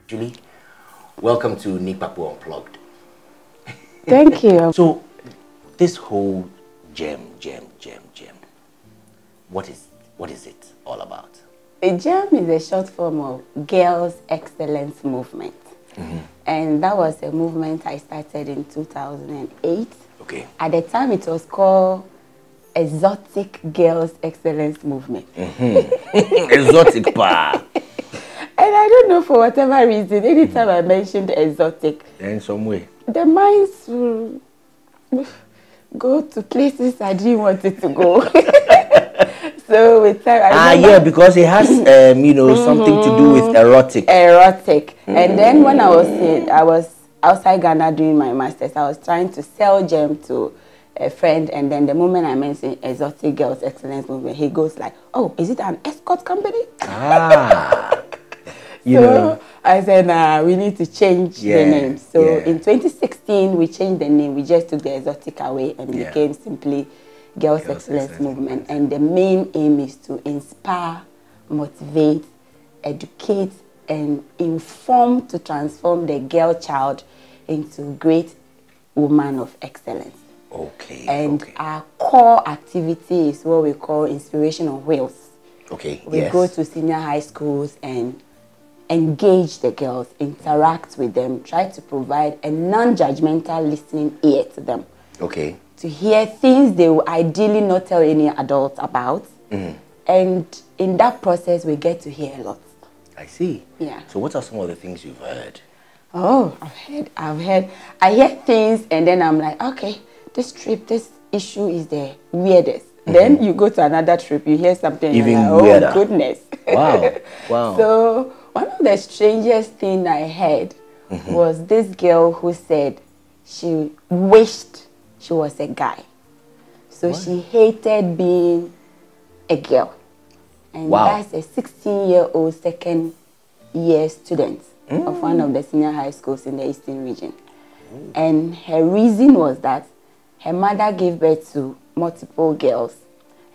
Julie, welcome to Nii Kpakpo Unplugged. Thank you. So, this whole gem, what is it all about? A GEM is a short form of Girls Excellence Movement. And that was a movement I started in 2008. Okay. At the time, it was called Exotic Girls Excellence Movement. Exotic pa. And I don't know, for whatever reason, anytime I mentioned exotic, In some way. the minds will go to places I didn't want it to go. So with time, I remember, yeah, because it has, something to do with erotic. And then when I was outside Ghana doing my masters, I was trying to sell gem to a friend, and then the moment I mentioned Exotic Girls Excellence Movement, he goes like, "Oh, is it an escort company?" So I said, nah, we need to change the name. So in 2016, we changed the name. We just took the exotic away and became simply Girls Excellence Movement. And the main aim is to inspire, motivate, educate, and inform to transform the girl child into great woman of excellence. Okay. And our core activity is what we call Inspiration on Wheels. Okay. We go to senior high schools and engage the girls, interact with them, try to provide a non-judgmental listening ear to them. Okay. To hear things they will ideally not tell any adult about. And in that process, we get to hear a lot. I see. Yeah. So what are some of the things you've heard? Oh, I've heard. I hear things and then I'm like, okay, this issue is the weirdest. Then you go to another trip, you hear something Even and you're like, weirder. Oh goodness. Wow. So one of the strangest thing I heard was this girl who said she wished she was a guy. So she hated being a girl. And that's a 16-year-old second year student of one of the senior high schools in the Eastern region. And her reason was that her mother gave birth to multiple girls,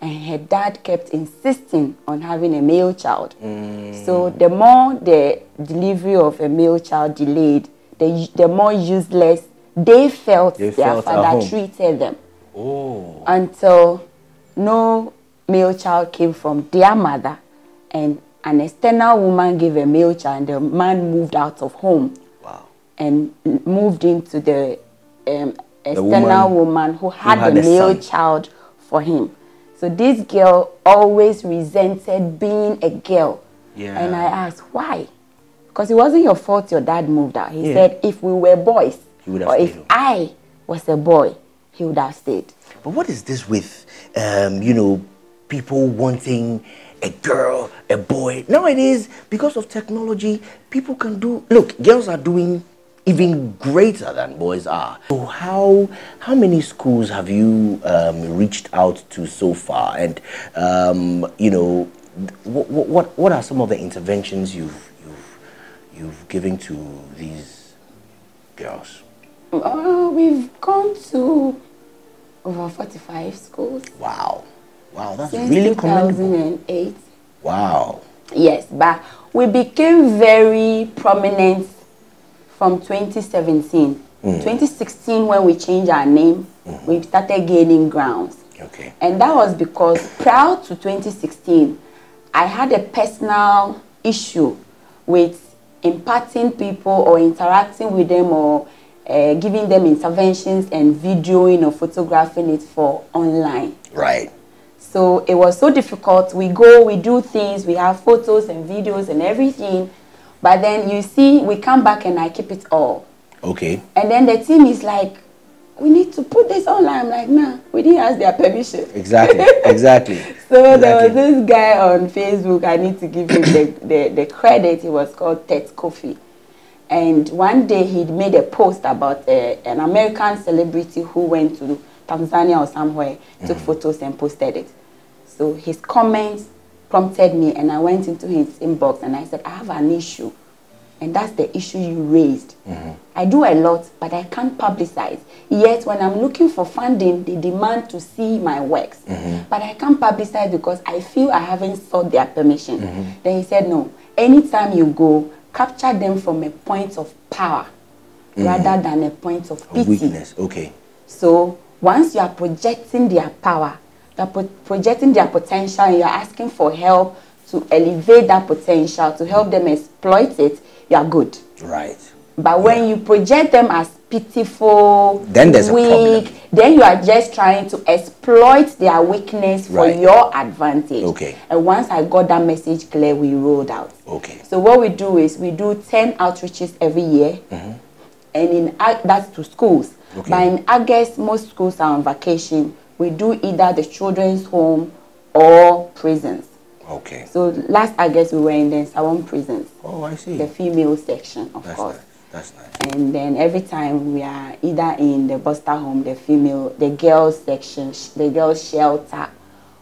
and her dad kept insisting on having a male child. So the more the delivery of a male child delayed, the more useless they felt their father treated them. Until no male child came from their mother, and an external woman gave a male child, and the man moved out of home and moved into the external woman who had a male child for him. So this girl always resented being a girl. And I asked, why? Because it wasn't your fault your dad moved out. He said if we were boys, or if I was a boy, he would have stayed. But what is this with, people wanting a girl, a boy? Nowadays, because of technology, people can do... Look, girls are doing even greater than boys are. So how many schools have you reached out to so far? And, what are some of the interventions you've given to these girls? We've gone to over 45 schools. Wow, that's since really commendable. 2008. Wow. Yes, but we became very prominent from 2017. 2016, when we changed our name, we started gaining grounds. Okay. And that was because prior to 2016, I had a personal issue with imparting people or interacting with them or giving them interventions and videoing or photographing it for online. Right. So it was so difficult. We go, we do things, we have photos and videos and everything. But then you see, we come back and I keep it all. Okay. And then the team is like, we need to put this online. I'm like, nah, we didn't ask their permission. Exactly. So there was this guy on Facebook, I need to give him the credit. He was called Ted Kofi. And one day he made a post about an American celebrity who went to Tanzania or somewhere, took photos and posted it. So his comments prompted me, and I went into his inbox and I said, I have an issue. And that's the issue you raised. I do a lot, but I can't publicize. Yet when I'm looking for funding, they demand to see my works. But I can't publicize because I feel I haven't sought their permission. Then he said, no, anytime you go, capture them from a point of power rather than a point of pity. Weakness, okay. So once you are projecting their power, you're projecting their potential, and you're asking for help to elevate that potential, to help them exploit it, you are good. Right. But when you project them as pitiful, then there's weak, a problem. then you are just trying to exploit their weakness for your advantage. Okay. And once I got that message clear, we rolled out. Okay. So what we do is we do 10 outreaches every year, and that's to schools. Okay. But in August, most schools are on vacation. We do either the children's home or prisons. Okay. So last August we were in the S01 prisons. Oh, I see. The female section, of course. Nice. That's nice. And then every time we are either in the Buster home, the girls section, the girls shelter,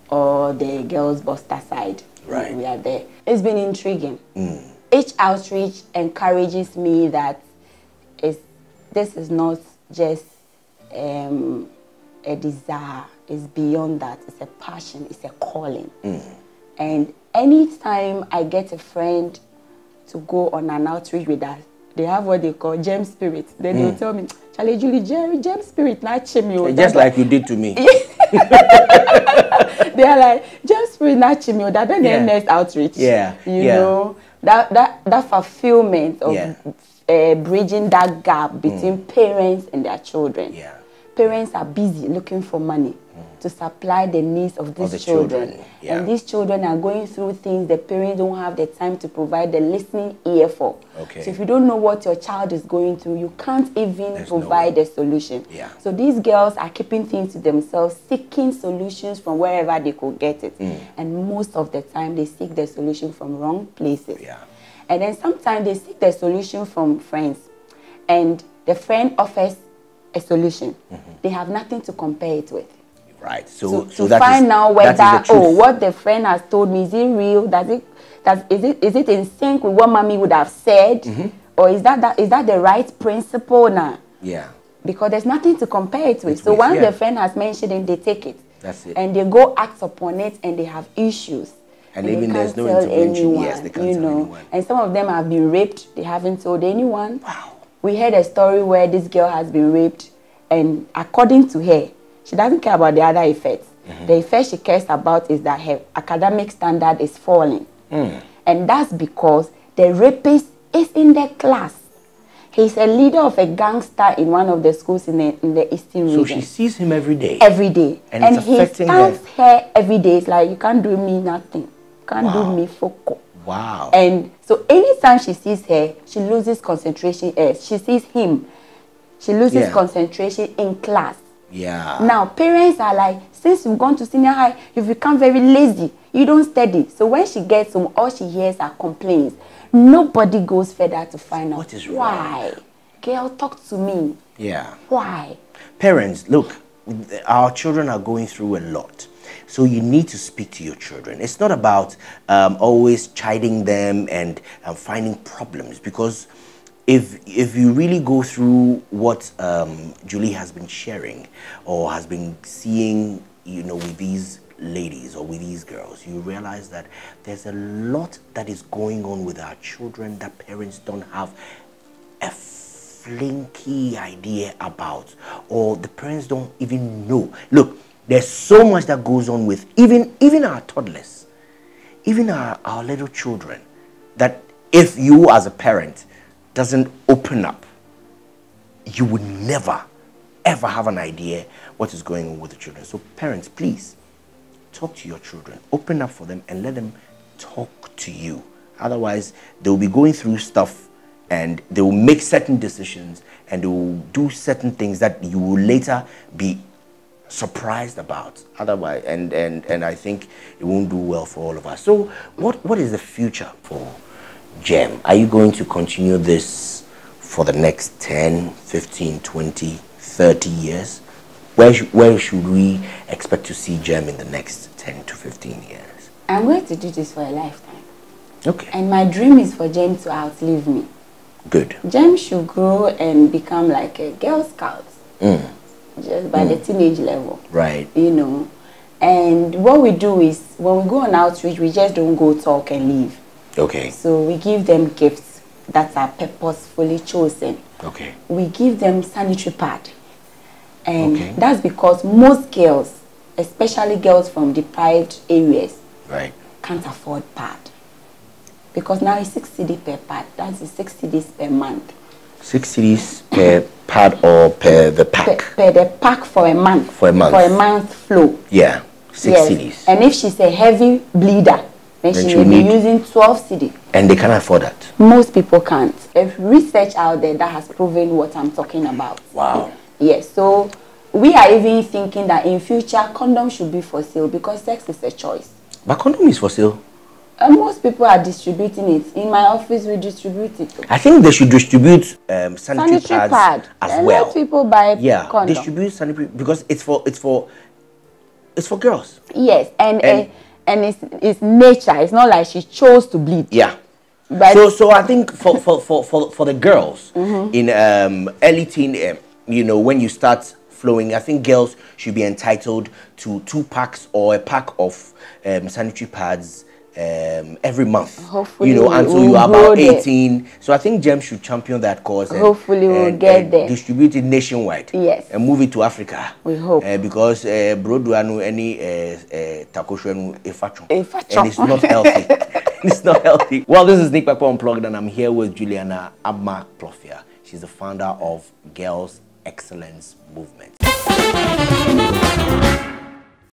or the girls Buster side. Right. We are there. It's been intriguing. Each outreach encourages me that this is not just a desire. It's beyond that. It's a passion. It's a calling. And anytime I get a friend to go on an outreach with us, they have what they call gem spirit. Then they'll tell me, Charlie, Julie, gem spirit, not chimney. Just like you did to me. They are like, gem spirit, not chimney. That then the next outreach. Yeah. You know, that fulfillment of bridging that gap between parents and their children. Yeah. Parents are busy looking for money to supply the needs of these children. Yeah. And these children are going through things the parents don't have the time to provide the listening ear for. Okay. So if you don't know what your child is going through, you can't even provide a solution. Yeah. So these girls are keeping things to themselves, seeking solutions from wherever they could get it. And most of the time, they seek the solution from wrong places. Yeah. And then sometimes they seek the solution from friends. And the friend offers a solution. They have nothing to compare it with. Right. So that find out whether what the friend has told me, is it real? Is it in sync with what mommy would have said? Or is that the right principle now? Yeah. Because there's nothing to compare it with. So once the friend has mentioned it, they take it. That's it. And they go act upon it, and they have issues. And even there's no intervention. Yes, they can't tell anyone. And some of them have been raped. They haven't told anyone. Wow. We heard a story where this girl has been raped, and according to her, she doesn't care about the other effects. The effect she cares about is that her academic standard is falling. And that's because the rapist is in the class. He's a leader of a gangster in one of the schools in the Eastern region. So she sees him every day? Every day. And it's affecting her? He stands her every day. It's like, you can't do me nothing. You can't do me foco. Wow. And so anytime she sees her, she loses concentration. She sees him, she loses concentration in class. Yeah. Now, parents are like, since you've gone to senior high, you've become very lazy. You don't study. So when she gets home, all she hears are complaints. Nobody goes further to find out what is why. wrong. Girl, talk to me. Yeah. Why? Parents, look, our children are going through a lot. So you need to speak to your children. It's not about always chiding them and finding problems, because if you really go through what Julie has been sharing or has been seeing, you know, with these ladies or with these girls, you realize that there's a lot that is going on with our children that parents don't have a flinky idea about, or the parents don't even know. Look, there's so much that goes on with even our toddlers, even our little children, that if you as a parent doesn't open up, you would never ever have an idea what is going on with the children. So parents, please talk to your children, open up for them, and let them talk to you. Otherwise, they'll be going through stuff and they will make certain decisions and they will do certain things that you will later be surprised about. Otherwise, and I think it won't do well for all of us. So what is the future for GEM? Are you going to continue this for the next 10, 15, 20, 30 years? Where should we expect to see GEM in the next 10 to 15 years? I'm going to do this for a lifetime. Okay. And my dream is for GEM to outlive me. Good. GEM should grow and become like a Girl Scout. Just by the teenage level. Right. You know. And what we do is, when we go on outreach, we just don't go talk and leave. Okay. So we give them gifts. that are purposefully chosen. Okay. We give them sanitary pad. And Okay. that's because most girls, especially girls from deprived areas, Right. can't afford pad. Because now it's 6 cedi per pad. That's 6 cedis per month. 6 cedis per pad or per the pack? Per the pack for a month. For a month. For a month flow. Yeah. 6 cedis. And if she's a heavy bleeder, then she may be using 12 cedi. And they can't afford that. Most people can't. There's research out there that has proven what I'm talking about. Wow. Yes, so we are even thinking that in future, condoms should be for sale because sex is a choice. But condom is for sale. And most people are distributing it. In my office, we distribute it. I think they should distribute sanitary pads as and well. Let people buy condom. Distribute sanitary because it's for girls. Yes, and it's nature. It's not like she chose to bleed. Yeah. But so I think for the girls in early teen, you know, when you start flowing, I think girls should be entitled to 2 packs or a pack of sanitary pads every month. Hopefully, you know, until you are about 18. So I think GEM should champion that cause. Hopefully, we'll get there. Distribute it nationwide. Yes. And move it to Africa. We hope. Because Broadway any takoshu efacho. And it's not healthy. It's not healthy. Well, this is Nii Kpakpo Unplugged, and I'm here with Juliana Kplorfia. She's the founder of Girls Excellence Movement.